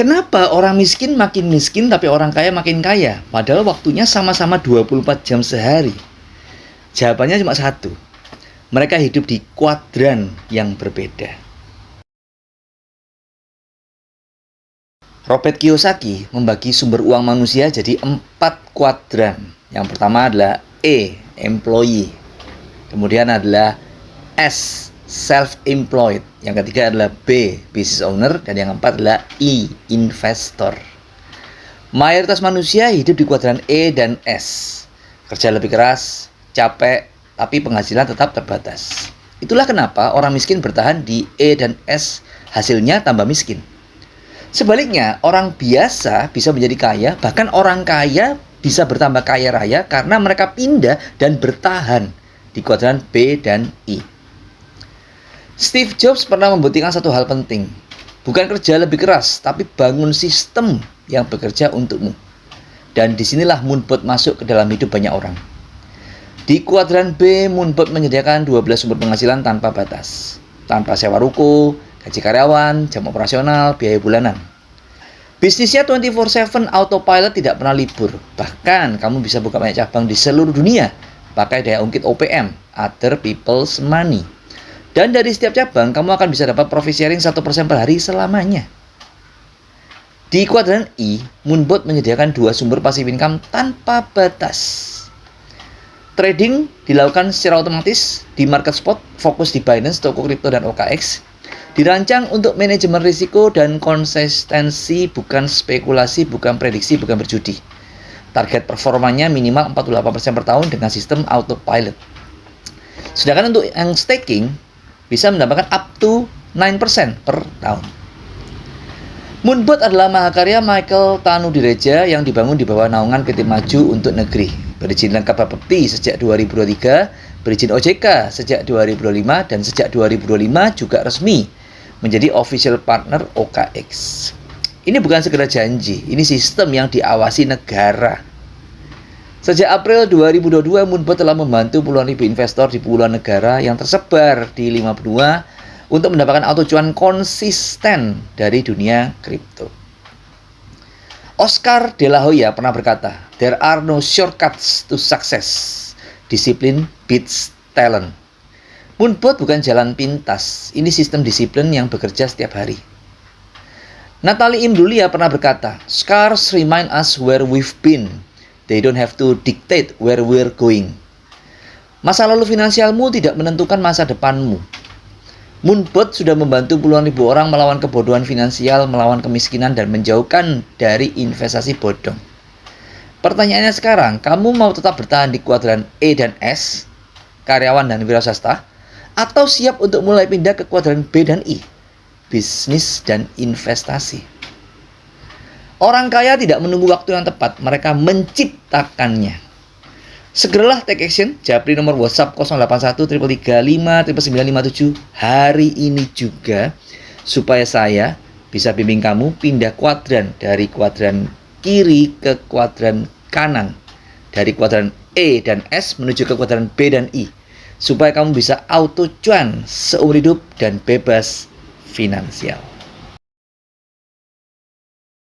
Kenapa orang miskin makin miskin tapi orang kaya makin kaya? Padahal waktunya sama-sama 24 jam sehari. Jawabannya cuma satu. Mereka hidup di kuadran yang berbeda. Robert Kiyosaki membagi sumber uang manusia jadi 4 kuadran. Yang pertama adalah E, employee. Kemudian adalah S, self-employed. Yang ketiga adalah B, business owner. Dan yang keempat adalah I, investor. Mayoritas manusia hidup di kuadran E dan S. Kerja lebih keras, capek, tapi penghasilan tetap terbatas. Itulah kenapa orang miskin bertahan di E dan S, hasilnya tambah miskin. Sebaliknya, orang biasa bisa menjadi kaya, bahkan orang kaya bisa bertambah kaya raya karena mereka pindah dan bertahan di kuadran B dan I. Steve Jobs pernah membuktikan satu hal penting. Bukan kerja lebih keras, tapi bangun sistem yang bekerja untukmu. Dan disinilah Moonbot masuk ke dalam hidup banyak orang. Di kuadran B, Moonbot menyediakan 12 sumber penghasilan tanpa batas. Tanpa sewa ruko, gaji karyawan, jam operasional, biaya bulanan. Bisnisnya 24/7 autopilot, tidak pernah libur. Bahkan kamu bisa buka banyak cabang di seluruh dunia pakai daya ungkit OPM, Other People's Money. Dan dari setiap cabang kamu akan bisa dapat profit sharing 1% per hari selamanya. Di kuadran I, Moonbot menyediakan 2 sumber passive income tanpa batas. Trading dilakukan secara otomatis di market spot, fokus di Binance, toko kripto, dan OKX. Dirancang untuk manajemen risiko dan konsistensi, bukan spekulasi, bukan prediksi, bukan berjudi. Target performanya minimal 48% per tahun dengan sistem autopilot. Sedangkan untuk yang staking bisa mendapatkan up to 9% per tahun. Moonbot adalah mahakarya Michael Tanudireja yang dibangun di bawah naungan PT Maju untuk Negeri. Berizin lengkap Bapepti sejak 2023, berizin OJK sejak 2025, dan sejak 2025 juga resmi menjadi official partner OKX. Ini bukan sekedar janji, ini sistem yang diawasi negara. Sejak April 2022, Moonbot telah membantu puluhan ribu investor di puluhan negara yang tersebar di 5 benua untuk mendapatkan auto cuan konsisten dari dunia kripto. Oscar de la Hoya pernah berkata, "There are no shortcuts to success. Disiplin beats talent." Moonbot bukan jalan pintas, ini sistem disiplin yang bekerja setiap hari. Natalie Imbruglia pernah berkata, "Scars remind us where we've been. They don't have to dictate where we're going." Masa lalu finansialmu tidak menentukan masa depanmu. Moonbot sudah membantu puluhan ribu orang melawan kebodohan finansial, melawan kemiskinan, dan menjauhkan dari investasi bodong. Pertanyaannya sekarang, kamu mau tetap bertahan di kuadran E dan S, karyawan dan wiraswasta, atau siap untuk mulai pindah ke kuadran B dan I, bisnis dan investasi? Orang kaya tidak menunggu waktu yang tepat, mereka menciptakannya. Segeralah take action, japri nomor WhatsApp 081 333 59957 hari ini juga, supaya saya bisa bimbing kamu pindah kuadran dari kuadran kiri ke kuadran kanan, dari kuadran E dan S menuju ke kuadran B dan I, supaya kamu bisa auto cuan seumur hidup dan bebas finansial.